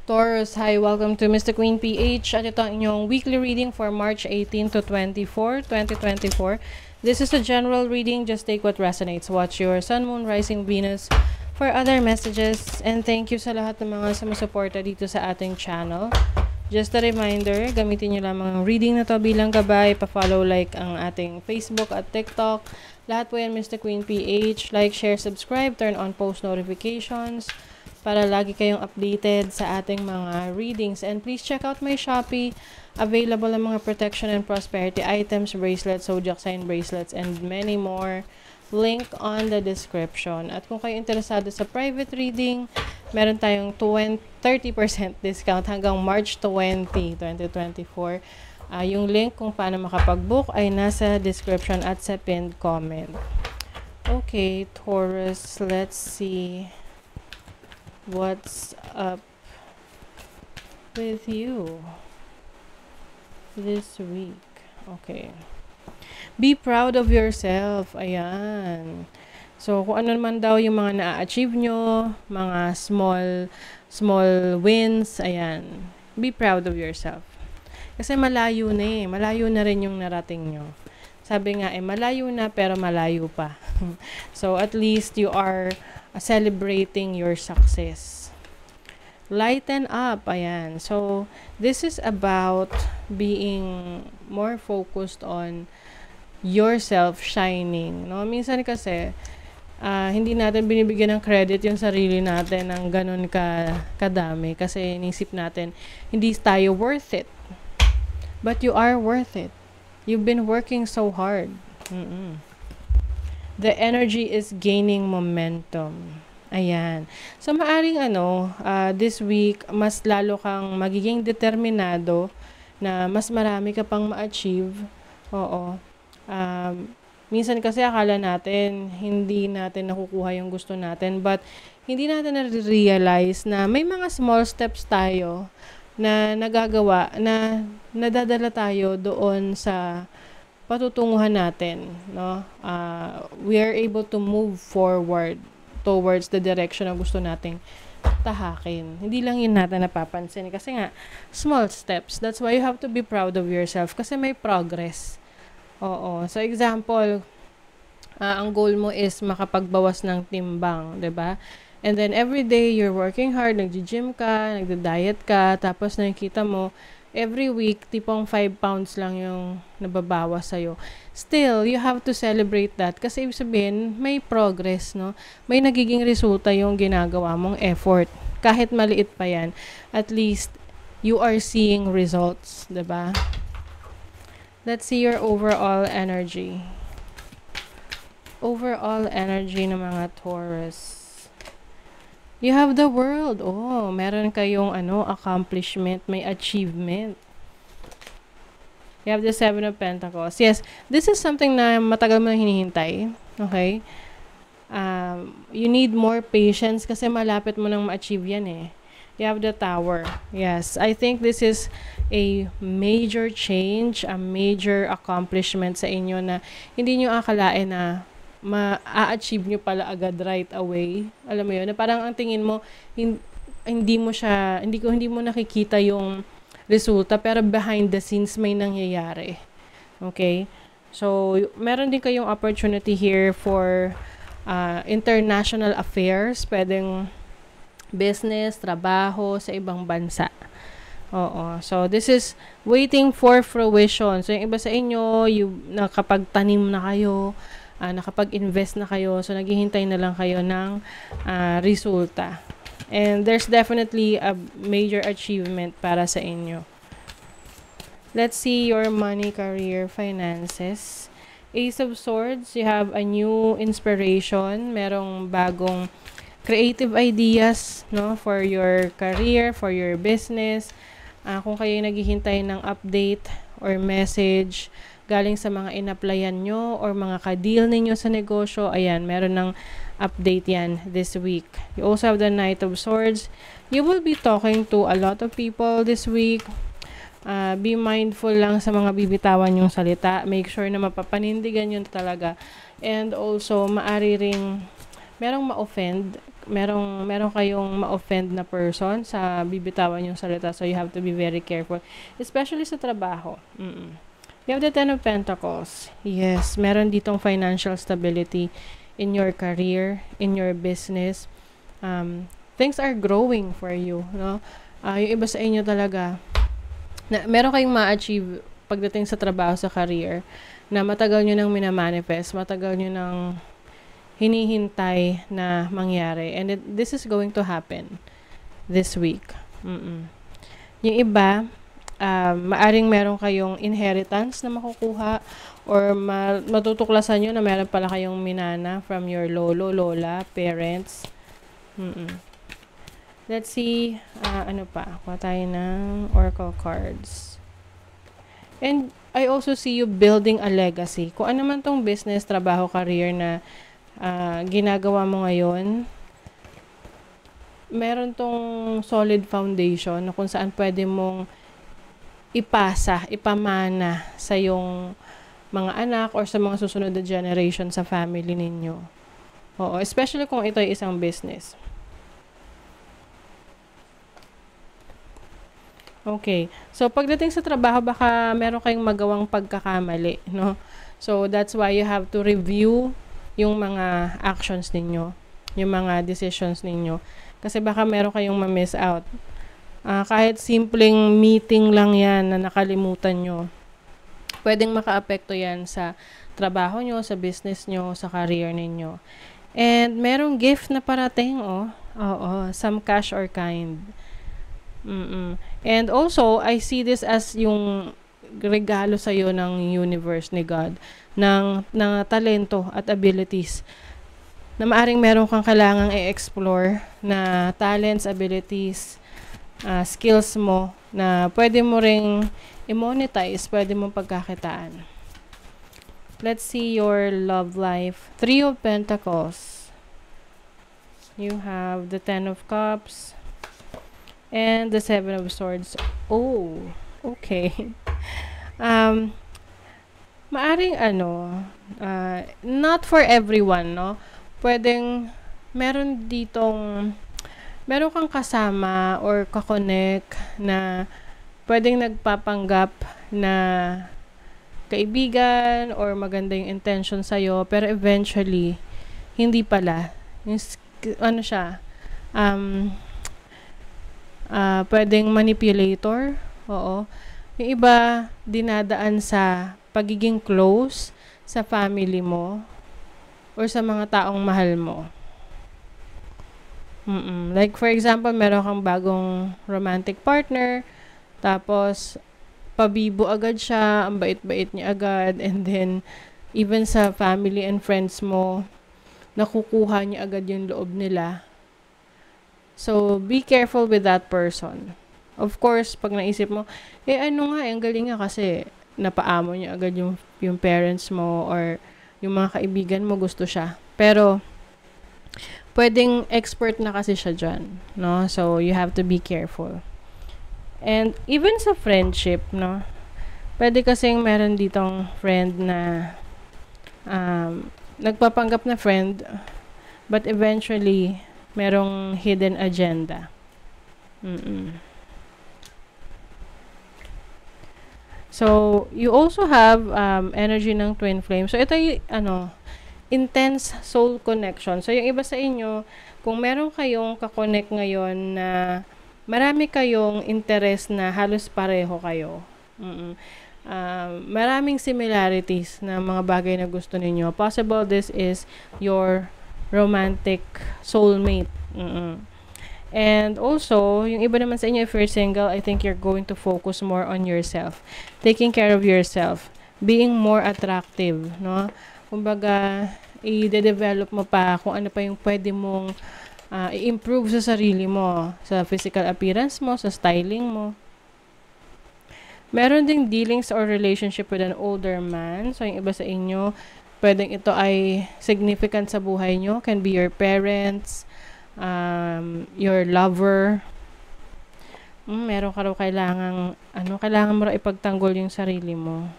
Taurus, hi, welcome to Mr. Queen PH. At ito ang inyong weekly reading for March 18 to 24, 2024. This is a general reading. Just take what resonates. Watch your Sun, Moon, Rising, Venus for other messages. And thank you sa lahat ng mga sumusuporta dito sa ating channel. Just a reminder, gamitin nyo lamang ang reading na to bilang gabay. Pa-follow, like ang ating Facebook at TikTok. Lahat po yan Mr. Queen PH. Like, share, subscribe, turn on post notifications para lagi kayong updated sa ating mga readings. And please check out my Shopee. Available ang mga protection and prosperity items, bracelets, zodiac sign bracelets, and many more. Link on the description. At kung kayo interesado sa private reading, meron tayong 30% discount hanggang March 20, 2024. Yung link kung paano makapag-book ay nasa description at sa pinned comment. Okay, Taurus, let's see what's up with you this week. Okay. Be proud of yourself. Ayan. So, kung ano naman daw yung mga na-achieve nyo, mga small wins, ayan. Be proud of yourself. Kasi malayo na eh. Malayo na rin yung narating nyo. Sabi nga malayo na pero malayo pa. So, at least you are celebrating your success. Lighten up, ayan. So, this is about being more focused on yourself shining, no? Minsan kasi hindi natin binibigyan ng credit yung sarili natin ng ganun kadami kasi inisip natin hindi tayo worth it. But you are worth it. You've been working so hard. The energy is gaining momentum. Ayan. So, maaring this week, mas lalo kang magiging determinado na mas marami ka pang ma-achieve. Oo. Minsan kasi akala natin, hindi natin nakukuha yung gusto natin. But, hindi natin na-realize na may mga small steps tayo na nagagawa, na nadadala tayo doon sa patutunguhan natin, no? We are able to move forward towards the direction na gusto nating tahakin. Hindi lang yun natin napapansin. Kasi nga, small steps. That's why you have to be proud of yourself. Kasi may progress. Oo. So, example, ang goal mo is makapagbawas ng timbang, 'di ba? And then, every day, you're working hard, nagji-gym ka, nagda-diet ka, tapos nakikita mo, every week, tipong 5 pounds lang yung nababawas sa'yo. Still, you have to celebrate that. Kasi ibig sabihin, may progress, no? May nagiging resulta yung ginagawa mong effort. Kahit maliit pa yan, at least, you are seeing results, diba? Let's see your overall energy. Overall energy ng mga Taurus. You have the world. Oh, meron kayong accomplishment, may achievement. You have the 7 of Pentacles. Yes, this is something na matagal mo na hinihintay. Okay? You need more patience kasi malapit mo nang ma-achieve yan eh. You have the Tower. Yes, I think this is a major change, a major accomplishment sa inyo na hindi nyo akalain na ma-achieve nyo pala agad right away. Alam mo yun, na parang ang tingin mo, hindi mo nakikita yung resulta, pero behind the scenes may nangyayari. Okay? So, meron din kayong opportunity here for international affairs, pwedeng business, trabaho sa ibang bansa. Oo. So, this is waiting for fruition. So, yung iba sa inyo, nakapagtanim na kayo, nakapag-invest na kayo, so naghihintay na lang kayo ng resulta. And there's definitely a major achievement para sa inyo. Let's see your money, career, finances. Ace of Swords, you have a new inspiration, merong bagong creative ideas, no, for your career, for your business. Kung kayo naghihintay ng update or message galing sa mga in-applyan nyo or mga ka-deal ninyo sa negosyo, ayan, meron ng update yan this week. You also have the Knight of Swords. You will be talking to a lot of people this week. Be mindful lang sa mga bibitawan yung salita. Make sure na mapapanindigan yun talaga. And also, maari ring merong ma-offend, merong kayong ma-offend na person sa bibitawan yung salita. So, you have to be very careful. Especially sa trabaho. You have the Ten of Pentacles. Yes, meron ditong financial stability in your career, in your business. Things are growing for you, no? Yung iba sa inyo talaga, na meron kayong ma-achieve pagdating sa trabaho, sa career, na matagal nyo nang minamanifest, matagal nyo nang hinihintay na mangyari. And this is going to happen this week. Yung iba, maaring meron kayong inheritance na makukuha or matutuklasan nyo na meron pala kayong minana from your lolo, lola, parents. Let's see, ano pa? Kuha tayo ng oracle cards. And I also see you building a legacy. Kung ano man tong business, trabaho, career na ginagawa mo ngayon, meron tong solid foundation na kung saan pwede mong ipamana sa yung mga anak or sa mga susunod na generation sa family ninyo. Oo, especially kung ito ay isang business. Okay. So, pagdating sa trabaho, baka meron kayong magawang pagkakamali, no? So, that's why you have to review yung mga actions ninyo, yung mga decisions ninyo. Kasi baka meron kayong ma-miss out. Kahit simpleng meeting lang yan na nakalimutan nyo, pwedeng makaapekto yan sa trabaho nyo, sa business nyo, sa career ninyo. And merong gift na parating, oh. Oo, some cash or kind. And also, I see this as yung regalo sa'yo ng universe ni God, ng talento at abilities na maaring meron kang kailangang i-explore na talents, abilities, skills mo na pwede mo ring i-monetize, pwede mong pagkakitaan. Let's see your love life. Three of Pentacles. You have the Ten of Cups and the Seven of Swords. Oh, okay. Maaring not for everyone, no? Pwedeng meron kang kasama or kakonek na pwedeng nagpapanggap na kaibigan or maganda yung intention sa'yo, pero eventually, hindi pala. Yung, pwedeng manipulator. Oo. Yung iba, dinadaan sa pagiging close sa family mo or sa mga taong mahal mo. Like, for example, meron kang bagong romantic partner, tapos, pabibo agad siya, ang bait-bait niya agad, and then, even sa family and friends mo, nakukuha niya agad yung loob nila. So, be careful with that person. Of course, pag naisip mo, ang galing nga kasi napaamo niya agad yung parents mo or yung mga kaibigan mo, gusto siya. Pero, pwedeng expert na kasi siya dyan, no? So, you have to be careful. And, even sa friendship, no? Pwede kasing meron ditong friend na nagpapanggap na friend, but eventually, merong hidden agenda. So, you also have energy ng twin flame. So, ito yung, intense soul connection. So, yung iba sa inyo, kung meron kayong kakonect ngayon na marami kayong interest na halos pareho kayo. Maraming similarities na mga bagay na gusto ninyo. Possible this is your romantic soulmate. And also, yung iba naman sa inyo, if you're single, I think you're going to focus more on yourself. Taking care of yourself. Being more attractive, no? Kumbaga, i-develop mo pa kung ano pa yung pwede mong i-improve sa sarili mo, sa physical appearance mo, sa styling mo. Meron ding dealings or relationship with an older man. So, yung iba sa inyo, pwedeng ito ay significant sa buhay nyo. Can be your parents, your lover. Meron ka raw kailangan mo raw ipagtanggol yung sarili mo.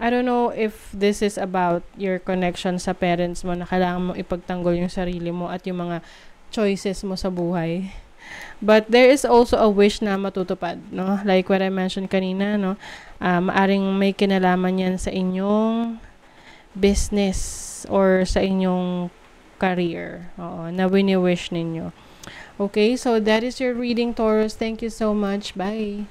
I don't know if this is about your connection sa parents mo na kailangan mo ipagtanggol yung sarili mo at yung mga choices mo sa buhay. But there is also a wish na matutupad, no? Like what I mentioned kanina, no? Maaring may kinalaman yan sa inyong business or sa inyong career. Oo, na wini-wish ninyo. Okay, so that is your reading, Taurus. Thank you so much. Bye.